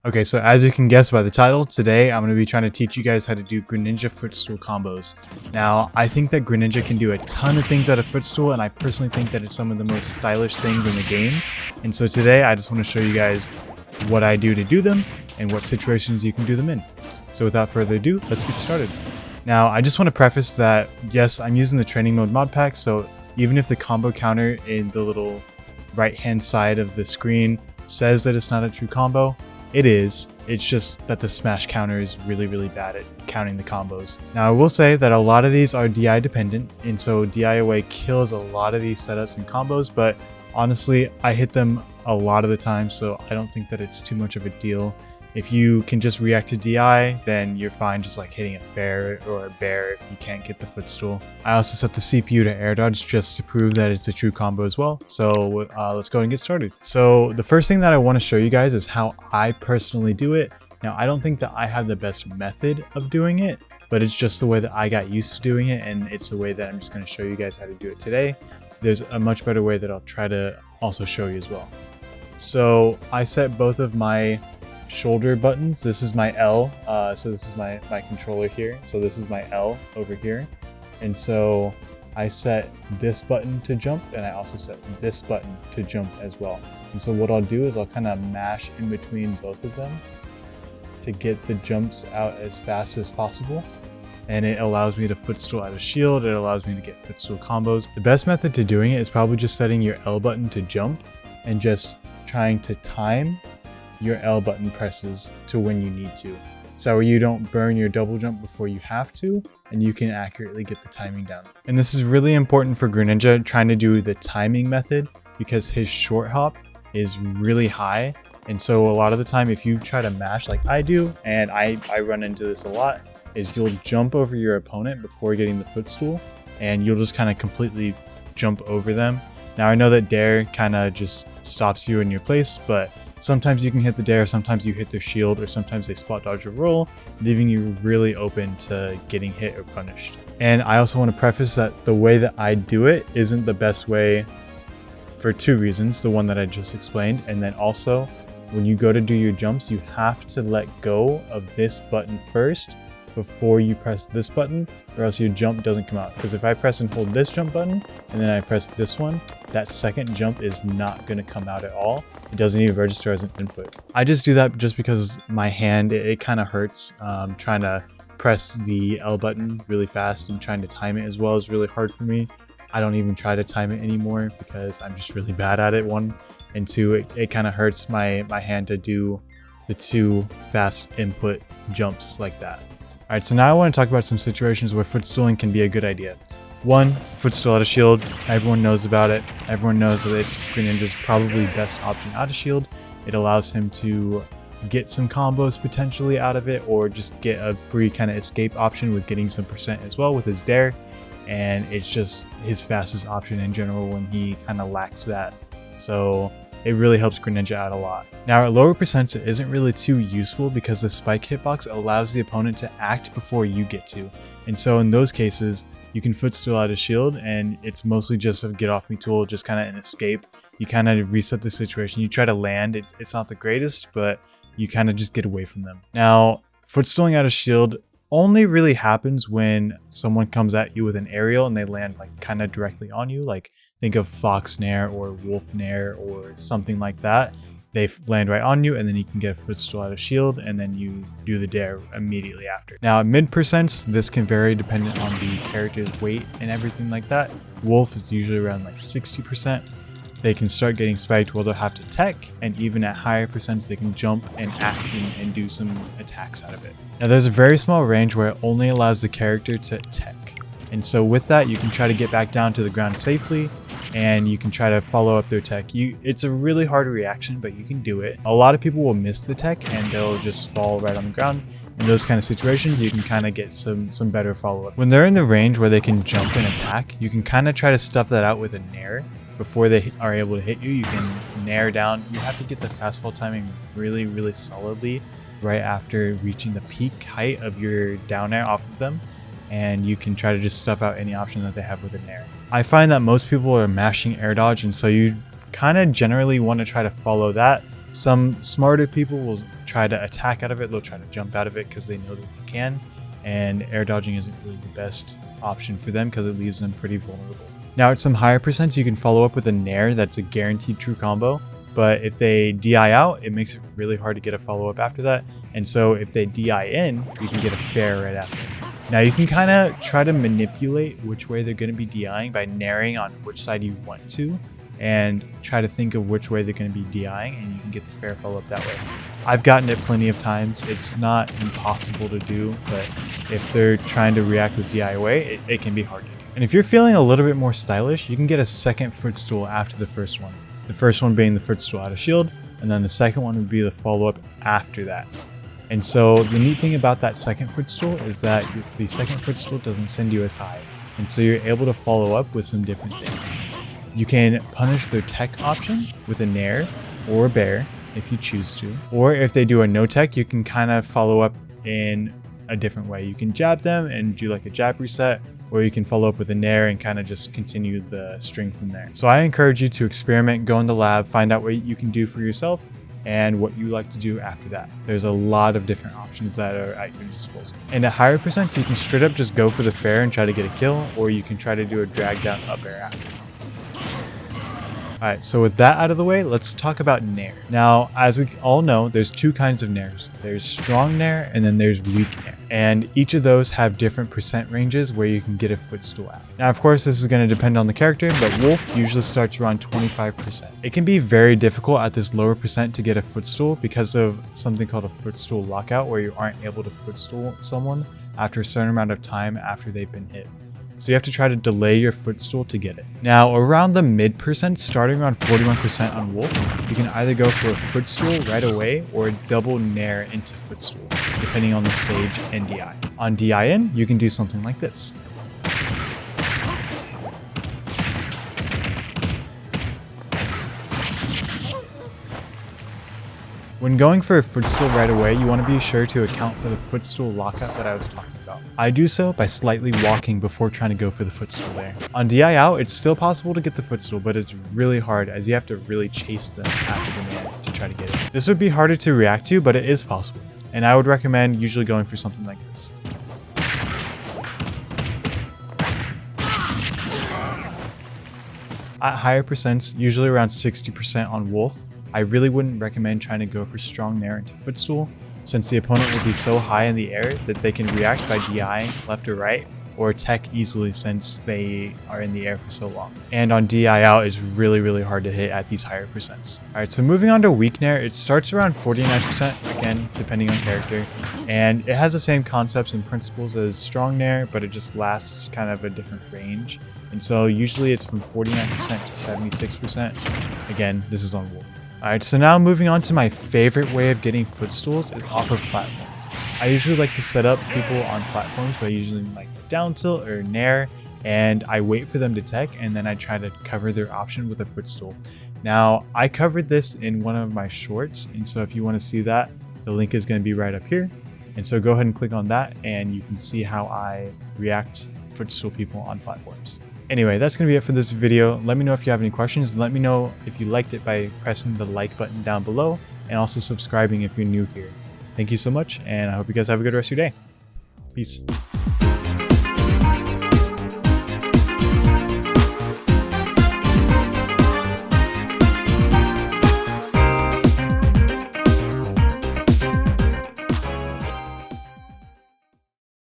Okay, so as you can guess by the title, today I'm going to be trying to teach you guys how to do Greninja Footstool combos. Now, I think that Greninja can do a ton of things out of Footstool, and I personally think that it's some of the most stylish things in the game. And so today I just want to show you guys what I do to do them and what situations you can do them in. So without further ado, let's get started. Now, I just want to preface that, yes, I'm using the training mode mod pack, so even if the combo counter in the little right hand side of the screen says that it's not a true combo, it is. It's just that the smash counter is really bad at counting the combos. Now I will say that a lot of these are DI dependent, and so DI away kills a lot of these setups and combos, but honestly I hit them a lot of the time, so I don't think that it's too much of a deal. If you can just react to DI, then you're fine just like hitting a fair or a bear if you can't get the footstool. I also set the CPU to air dodge just to prove that it's a true combo as well. So let's go ahead and get started. So the first thing that I want to show you guys is how I personally do it. Now I don't think that I have the best method of doing it, but it's just the way that I got used to doing it, and it's the way that I'm just going to show you guys how to do it today. There's a much better way that I'll try to also show you as well. So I set both of my shoulder buttons. This is my L, so this is my controller here, so this is my L over here, and so I set this button to jump, and I also set this button to jump as well. And so what I'll do is I'll kind of mash in between both of them to get the jumps out as fast as possible, and it allows me to footstool out of shield. It allows me to get footstool combos. The best method to doing it is probably just setting your L button to jump and just trying to time your L button presses to when you need to, so you don't burn your double jump before you have to, and you can accurately get the timing down. And this is really important for Greninja trying to do the timing method, because his short hop is really high, and so a lot of the time if you try to mash like I do, and I run into this a lot, is you'll jump over your opponent before getting the footstool, and you'll just kind of completely jump over them. Now I know that Nair kind of just stops you in your place, but sometimes you can hit the Nair, sometimes you hit their shield, or sometimes they spot dodge a roll, leaving you really open to getting hit or punished. And I also want to preface that the way that I do it isn't the best way for two reasons. The one that I just explained, and then also when you go to do your jumps, you have to let go of this button first before you press this button, or else your jump doesn't come out. Because if I press and hold this jump button and then I press this one, that second jump is not going to come out at all. It doesn't even register as an input. I just do that just because my hand, it kind of hurts. Trying to press the L button really fast and trying to time it as well is really hard for me. I don't even try to time it anymore because I'm just really bad at it, one. And two, it kind of hurts my hand to do the two fast input jumps like that. Alright, so now I want to talk about some situations where footstooling can be a good idea. One, footstool out of shield. Everyone knows about it. Everyone knows that it's Greninja's probably best option out of shield. It allows him to get some combos potentially out of it, or just get a free kind of escape option with getting some percent as well with his Nair. And it's just his fastest option in general when he kind of lacks that. So it really helps Greninja out a lot. Now at lower percents, it isn't really too useful because the spike hitbox allows the opponent to act before you get to. And so in those cases, you can footstool out of shield, and it's mostly just a get off me tool, just kind of an escape. You kind of reset the situation. You try to land, it's not the greatest, but you kind of just get away from them. Now, footstooling out of shield only really happens when someone comes at you with an aerial and they land like kind of directly on you. Like think of Fox Nair or Wolf Nair or something like that. They land right on you, and then you can get a footstool out of shield, and then you do the Nair immediately after. Now at mid percents, this can vary depending on the character's weight and everything like that. Wolf is usually around like 60%. They can start getting spiked where they'll have to tech, and even at higher percents they can jump and act and do some attacks out of it. Now there's a very small range where it only allows the character to tech, and so with that you can try to get back down to the ground safely, and you can try to follow up their tech. It's a really hard reaction, but you can do it. A lot of people will miss the tech and they'll just fall right on the ground. In those kind of situations, you can kind of get some better follow-up. When they're in the range where they can jump and attack, you can kind of try to stuff that out with a Nair. Before they are able to hit you, you can Nair down. You have to get the fast fall timing really solidly right after reaching the peak height of your down air off of them, and you can try to just stuff out any option that they have with a Nair. I find that most people are mashing air dodge, and so you kind of generally want to try to follow that Some smarter people will try to attack out of it, they'll try to jump out of it because they know that they can, and air dodging isn't really the best option for them because it leaves them pretty vulnerable. Now at some higher percents you can follow up with a Nair that's a guaranteed true combo, but if they DI out, it makes it really hard to get a follow-up after that, and so if they DI in, you can get a fair right after. Now you can kind of try to manipulate which way they're going to be DIing by narrowing on which side you want to, and try to think of which way they're going to be DIing, and you can get the fair follow-up that way. I've gotten it plenty of times. It's not impossible to do, but if they're trying to react with DI away, it can be hard to do. And if you're feeling a little bit more stylish, you can get a second Footstool after the first one. The first one being the Footstool out of shield, and then the second one would be the follow-up after that. And so the neat thing about that second Footstool is that the second Footstool doesn't send you as high, and so you're able to follow up with some different things. You can punish their tech option with a Nair or a bear if you choose to, or if they do a no tech, you can kind of follow up in a different way. You can jab them and do like a jab reset, or you can follow up with a Nair and kind of just continue the string from there. So I encourage you to experiment, go in the lab, find out what you can do for yourself and what you like to do after that. There's a lot of different options that are at your disposal. And at higher percents, you can straight up just go for the fair and try to get a kill, or you can try to do a drag down up air after. Alright, so with that out of the way, let's talk about Nair. Now, as we all know, there's two kinds of Nairs. There's strong Nair and then there's weak Nair. And each of those have different percent ranges where you can get a Footstool at. Now, of course, this is going to depend on the character, but Wolf usually starts around 25%. It can be very difficult at this lower percent to get a Footstool because of something called a Footstool lockout, where you aren't able to Footstool someone after a certain amount of time after they've been hit. So you have to try to delay your Footstool to get it. Now, around the mid percent, starting around 41% on Wolf, you can either go for a Footstool right away or a double Nair into Footstool, depending on the stage and DI. On DI in, you can do something like this. When going for a Footstool right away, you want to be sure to account for the Footstool lockout that I was talking about. I do so by slightly walking before trying to go for the Footstool there. On DI out, it's still possible to get the Footstool, but it's really hard as you have to really chase them after the man to try to get it. This would be harder to react to, but it is possible, and I would recommend usually going for something like this. At higher percents, usually around 60% on Wolf, I really wouldn't recommend trying to go for strong Nair into Footstool, since the opponent will be so high in the air that they can react by DIing left or right, or tech easily since they are in the air for so long. And on DI out is really hard to hit at these higher percents. Alright, so moving on to weak Nair, it starts around 49%, again, depending on character, and it has the same concepts and principles as strong Nair, but it just lasts kind of a different range. And so usually it's from 49% to 76%. Again, this is on Wolf. Alright, so now moving on to my favorite way of getting Footstools is off of platforms. I usually like to set up people on platforms by using like down tilt or Nair, and I wait for them to tech and then I try to cover their option with a Footstool. Now, I covered this in one of my shorts, and so if you want to see that, the link is going to be right up here. And so go ahead and click on that and you can see how I react Footstool people on platforms. Anyway, that's going to be it for this video. Let me know if you have any questions. Let me know if you liked it by pressing the like button down below, and also subscribing if you're new here. Thank you so much, and I hope you guys have a good rest of your day. Peace.